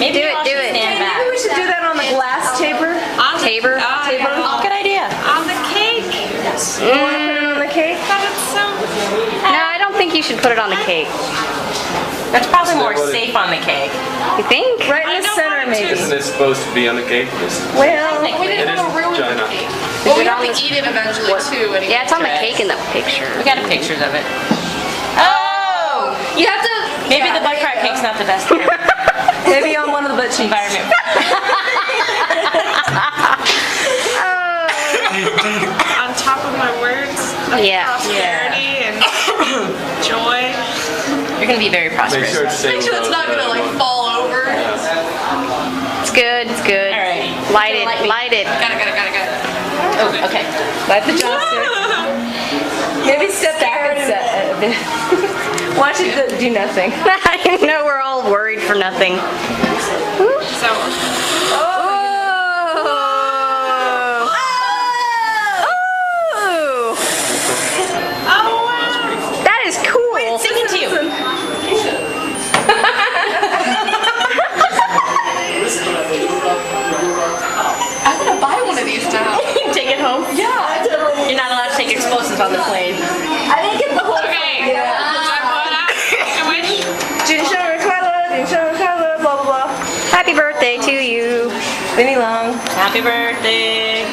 Maybe Do it, I'll do just it. stand back. Maybe we should do that on the glass tabor. On the Tabor? Tabor. Good idea. On the cake. You want to put it on the cake? That is so. No, I don't think you should put it on the cake. That's probably more what it- safe on the cake. You think? Right in I the don't center, want to. maybe. Isn't it supposed to be on the cake? Well, We It didn't is want to ruin China. the cake. Is Well, we it have on to the- eat it eventually too. Anyway. Yeah, it's on the cake in the picture. We got pictures of it. Oh! You have to. Maybe the butt crack cake's not the best maybe on one of the butt cheeks. environment. On top of my words of Yeah. prosperity and joy. You're gonna be very Make prosperous. sure it's Make sure it's not gonna like fall over. It's good, it's good. Alright. Light it, light it. Got it. Oh, okay. Light the joystick. Maybe step back and set a bit. Why don't you do nothing? I know we're all worried for nothing. So. Oh! Oh! Oh wow. That is cool. Singing to you. I'm gonna buy one of these now. Take it home. Yeah, You're not allowed to take explosives on the plane. I didn't get the whole Okay. I wish. 君生日快乐，君生日快乐，blah blah blah. Happy birthday to you. Benny Long. Happy birthday.